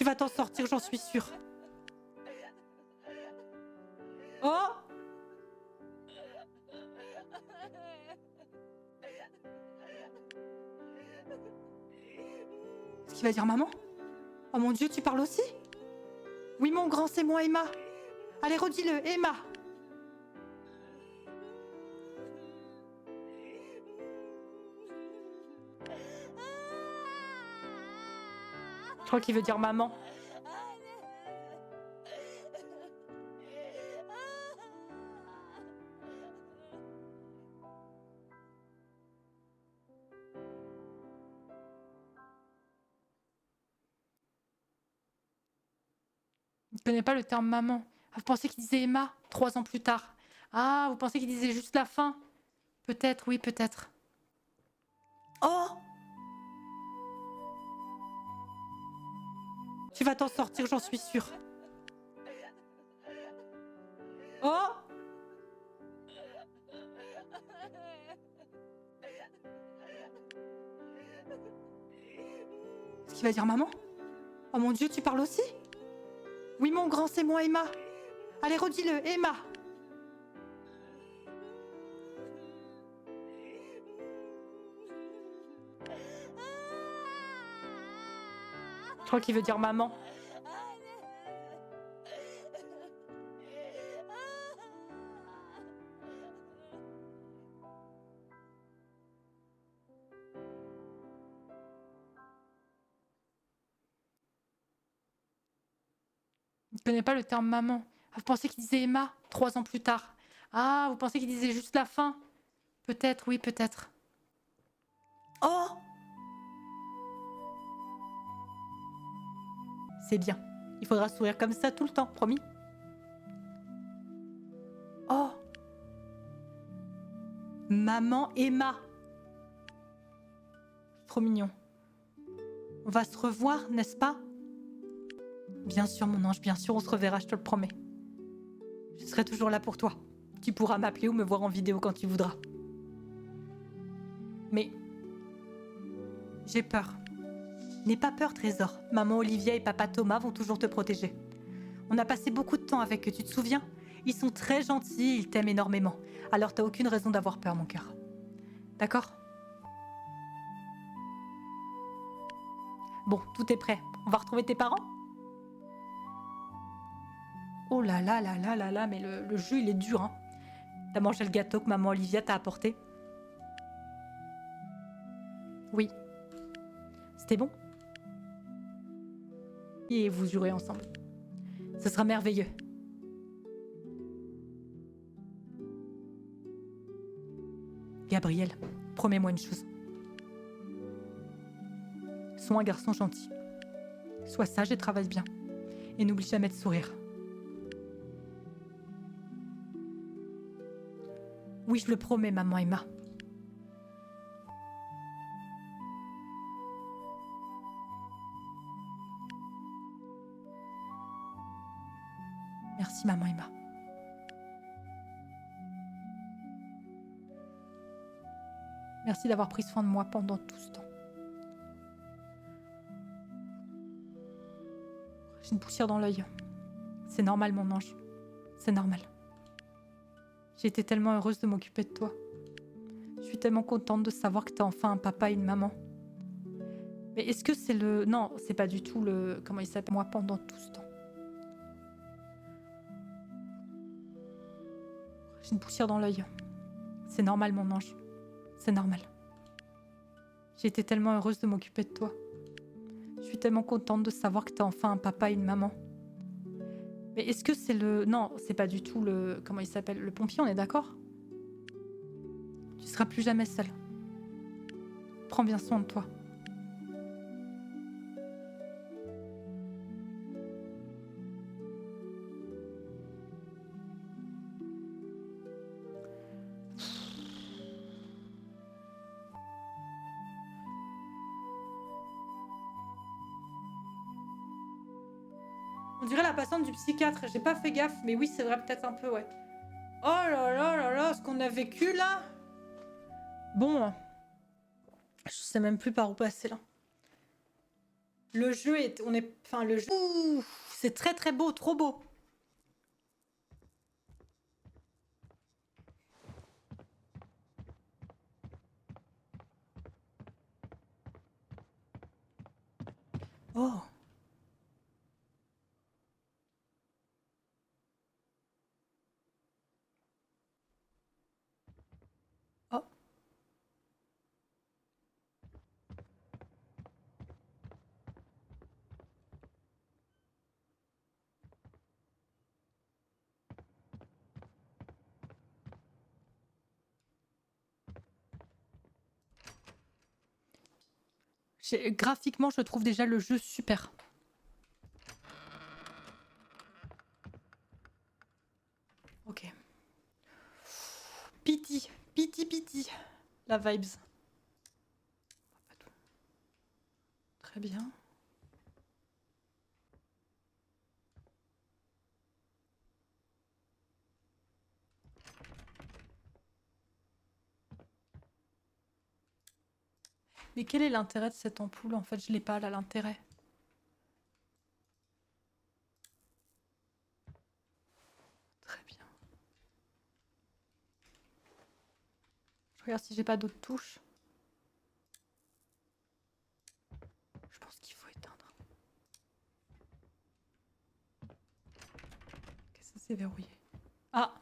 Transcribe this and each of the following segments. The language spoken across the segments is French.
Tu vas t'en sortir, j'en suis sûre. Oh! Qu'est-ce qu'il va dire, maman? Oh mon Dieu, tu parles aussi? Oui, mon grand, c'est moi, Emma. Allez, redis-le, Emma. Je crois qu'il veut dire maman. Il ne connaît pas le terme maman. Ah, vous pensez qu'il disait Emma 3 ans plus tard? Ah, vous pensez qu'il disait juste la fin? Peut-être, oui, peut-être. Oh! Tu vas t'en sortir, j'en suis sûre. Oh! Qu'est-ce qu'il va dire, maman? Oh mon Dieu, tu parles aussi? Oui, mon grand, c'est moi, Emma. Allez, redis-le, Emma. Je crois qu'il veut dire maman. Il ne connaît pas le terme maman. Ah, vous pensez qu'il disait Emma 3 ans plus tard? Ah, vous pensez qu'il disait juste la fin? Peut-être, oui, peut-être. Oh! C'est bien. Il faudra sourire comme ça tout le temps, promis. Oh! Maman Emma. Trop mignon. On va se revoir, n'est-ce pas? Bien sûr, mon ange, bien sûr, on se reverra, je te le promets. Je serai toujours là pour toi. Tu pourras m'appeler ou me voir en vidéo quand tu voudras. Mais j'ai peur. N'aie pas peur, Trésor. Maman Olivia et papa Thomas vont toujours te protéger. On a passé beaucoup de temps avec eux, tu te souviens? Ils sont très gentils, ils t'aiment énormément. Alors t'as aucune raison d'avoir peur, mon cœur. D'accord? Bon, tout est prêt. On va retrouver tes parents? Oh là là là là là là, mais le jeu, il est dur, hein. T'as mangé le gâteau que maman Olivia t'a apporté? Oui. C'était bon? Et vous jurez ensemble. Ce sera merveilleux. Gabriel, promets-moi une chose. Sois un garçon gentil. Sois sage et travaille bien. Et n'oublie jamais de sourire. Oui, je le promets, maman Emma. Merci, maman Emma. Merci d'avoir pris soin de moi pendant tout ce temps. J'ai une poussière dans l'œil. C'est normal, mon ange. C'est normal. J'ai été tellement heureuse de m'occuper de toi. Je suis tellement contente de savoir que t'as enfin un papa et une maman. Mais est-ce que c'est le... Non, c'est pas du tout le... Comment il s'appelle? Moi pendant tout ce temps. J'ai une poussière dans l'œil. C'est normal, mon ange. C'est normal. J'ai été tellement heureuse de m'occuper de toi. Je suis tellement contente de savoir que t'as enfin un papa et une maman. Mais est-ce que c'est le... Non, c'est pas du tout le... Comment il s'appelle? Le pompier, on est d'accord? Tu seras plus jamais seule. Prends bien soin de toi. On dirait la patiente du psychiatre. J'ai pas fait gaffe, mais oui, c'est vrai, peut-être un peu, ouais. Oh là là là là, ce qu'on a vécu là. Bon, je sais même plus par où passer là. Le jeu est... On est... Enfin, le jeu... Ouh, c'est très très beau, trop beau. Oh. Oh. Graphiquement, je trouve déjà le jeu super. Ok. Pity, pity, pity. La vibes. Pas tout. Très bien. Mais quel est l'intérêt de cette ampoule? En fait, je l'ai pas là, l'intérêt. Très bien. Je regarde si j'ai pas d'autres touches. Je pense qu'il faut éteindre. Ok, ça c'est verrouillé. Ah!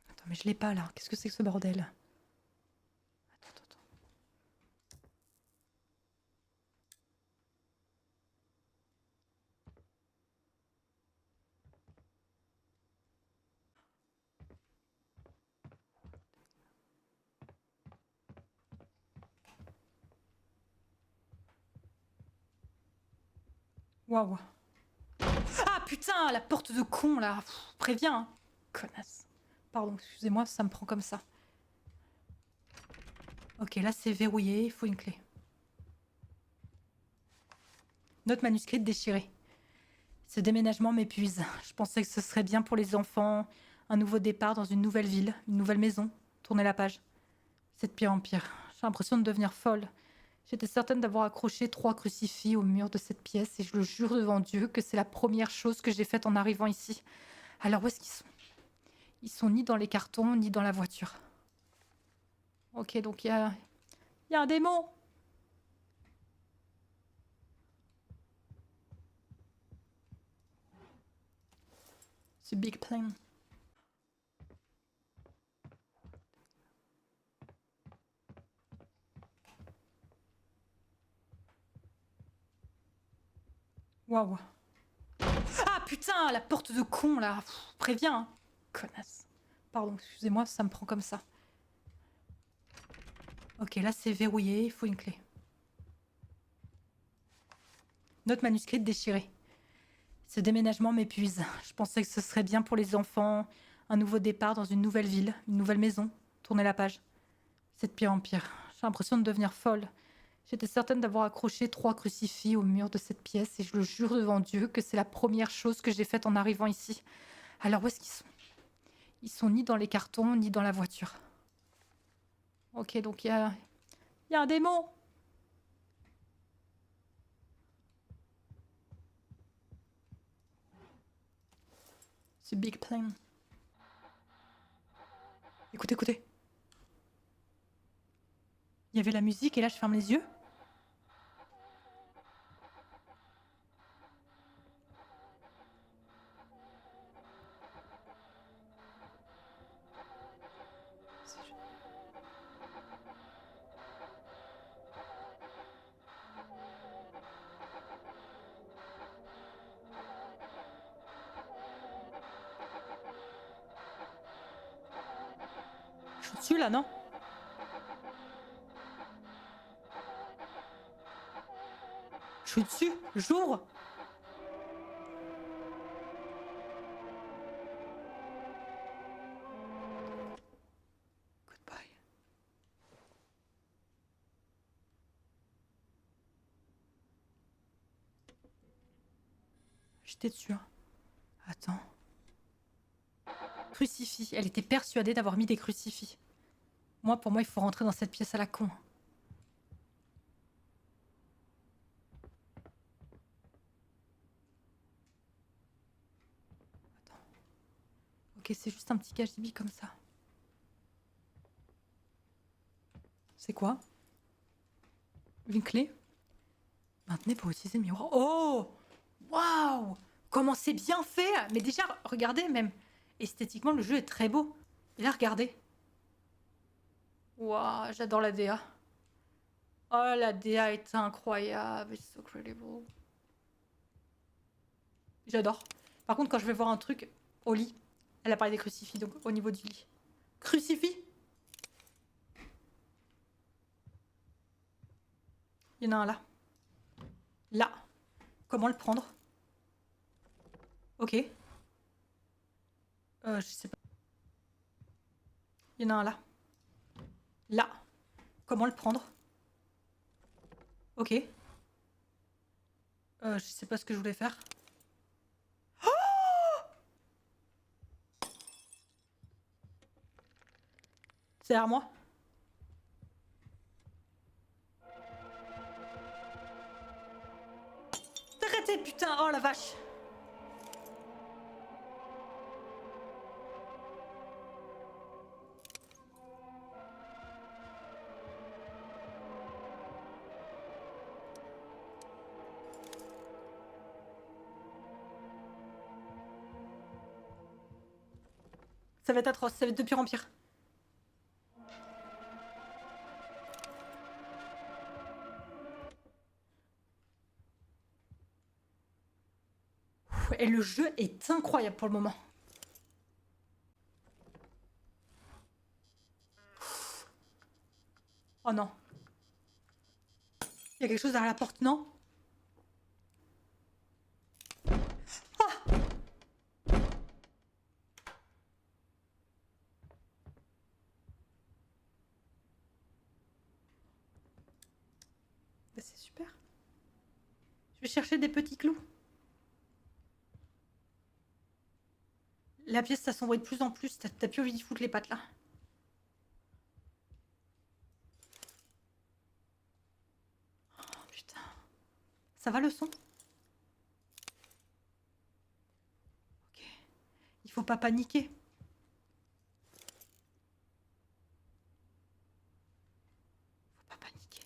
Attends, mais je l'ai pas là. Qu'est-ce que c'est que ce bordel? Attends, attends. Waouh. Ah putain, la porte de con là. Pff, préviens, hein. Connasse. Pardon, excusez-moi, ça me prend comme ça. Ok, là c'est verrouillé, il faut une clé. Note manuscrite déchirée. Ce déménagement m'épuise. Je pensais que ce serait bien pour les enfants. Un nouveau départ dans une nouvelle ville, une nouvelle maison. Tournez la page. C'est de pire en pire. J'ai l'impression de devenir folle. J'étais certaine d'avoir accroché 3 crucifix au mur de cette pièce et je le jure devant Dieu que c'est la première chose que j'ai faite en arrivant ici. Alors où est-ce qu'ils sont? Ils sont ni dans les cartons, ni dans la voiture. Ok, donc il y a un démon. C'est Big Plane. Waouh. Ah putain, la porte de con là. Pff, préviens, hein. Connasse. Pardon, excusez-moi, ça me prend comme ça. Ok, là c'est verrouillé, il faut une clé. Note manuscrite déchirée. Ce déménagement m'épuise. Je pensais que ce serait bien pour les enfants. Un nouveau départ dans une nouvelle ville, une nouvelle maison. Tournez la page. C'est de pire en pire. J'ai l'impression de devenir folle. J'étais certaine d'avoir accroché 3 crucifix au mur de cette pièce et je le jure devant Dieu que c'est la première chose que j'ai faite en arrivant ici. Alors où est-ce qu'ils sont? Ils sont ni dans les cartons, ni dans la voiture. Ok, donc il y a un démon. C'est Big Plane. Écoutez, écoutez. Il y avait la musique et là je ferme les yeux. Je suis dessus là, non? Je suis dessus. J'ouvre. Goodbye. J'étais dessus. Hein. Attends. Crucifix. Elle était persuadée d'avoir mis des crucifix. Moi, pour moi, il faut rentrer dans cette pièce à la con. Attends. Ok, c'est juste un petit cagibi comme ça. C'est quoi? Une clé? Maintenez pour utiliser le miroir. Oh! Waouh! Comment c'est bien fait! Mais déjà, regardez, même esthétiquement, le jeu est très beau. Et là, regardez. Waouh, j'adore la DA. Oh, la DA est incroyable. It's so credible. J'adore. Par contre, quand je vais voir un truc au lit, elle a parlé des crucifix, donc au niveau du lit. Crucifix? Il y en a un là. Là. Comment le prendre? Ok. Je sais pas. Il y en a un là. Là. Comment le prendre? Ok. Je sais pas ce que je voulais faire. C'est derrière moi. Arrêtez, putain! Oh la vache! Ça va être atroce, ça va être de pire en pire. Et le jeu est incroyable pour le moment. Oh non. Il y a quelque chose derrière la porte, non? Ah! Bah, c'est super. Je vais chercher des petits clous. La pièce, ça s'envoie de plus en plus. T'as plus envie d'y foutre les pattes là. Oh putain. Ça va le son? Ok. Il faut pas paniquer. Faut pas paniquer.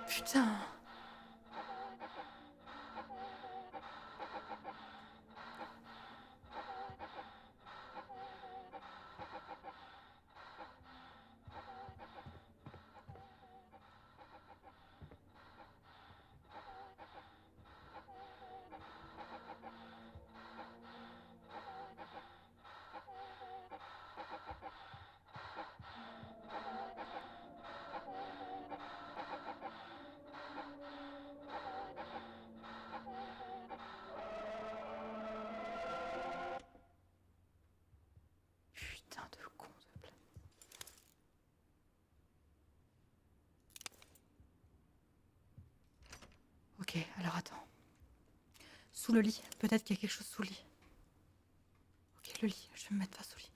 Putain. Putain de con de blague. Ok, alors attends. Sous le lit. Peut-être qu'il y a quelque chose sous le lit. Ok, le lit. Je vais me mettre face au lit.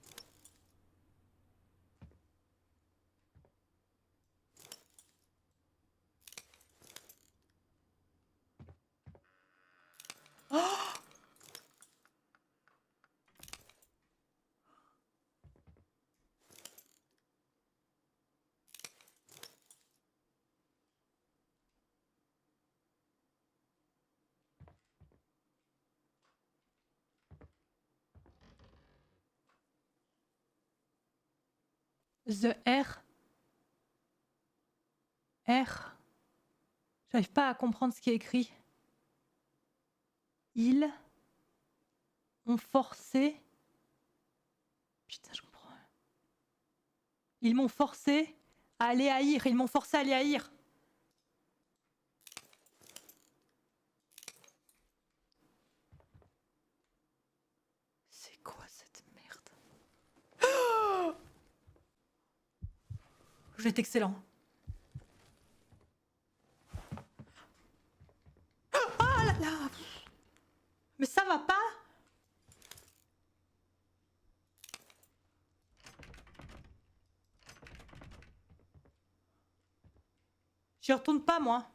Oh! The R. R. J'arrive pas à comprendre ce qui est écrit. Ils ont forcé. Putain, je comprends. Ils m'ont forcé à aller haïr. Ils m'ont forcé à aller haïr. C'est quoi cette merde? Vous êtes excellent. Oh là là. Mais ça va pas? J'y retourne pas, moi.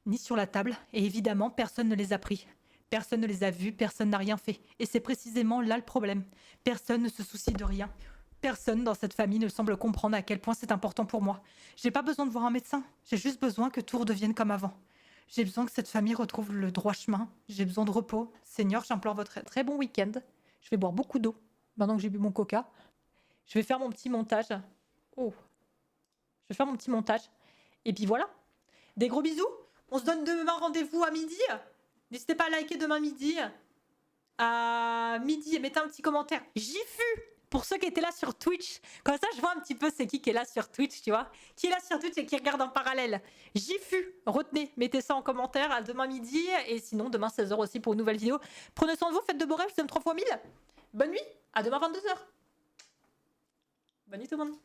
Ni sur la table, et évidemment, personne ne les a pris. Personne ne les a vus, personne n'a rien fait. Et c'est précisément là le problème. Personne ne se soucie de rien. Personne dans cette famille ne semble comprendre à quel point c'est important pour moi. J'ai pas besoin de voir un médecin, j'ai juste besoin que tout redevienne comme avant. J'ai besoin que cette famille retrouve le droit chemin. J'ai besoin de repos. Seigneur, j'implore votre aide. Très bon week-end. Je vais boire beaucoup d'eau maintenant que j'ai bu mon coca. Je vais faire mon petit montage. Oh. Je vais faire mon petit montage. Et puis voilà. Des gros bisous. On se donne demain rendez-vous à midi. N'hésitez pas à liker demain midi. À midi, et mettez un petit commentaire. J'y fus pour ceux qui étaient là sur Twitch. Comme ça, je vois un petit peu c'est qui est là sur Twitch, tu vois. Qui est là sur Twitch et qui regarde en parallèle. J'y fus. Retenez, mettez ça en commentaire à demain midi. Et sinon, demain 16h aussi pour une nouvelle vidéo. Prenez soin de vous, faites de beaux rêves. Je vous aime 3 fois 1000. Bonne nuit. À demain 22h. Bonne nuit tout le monde.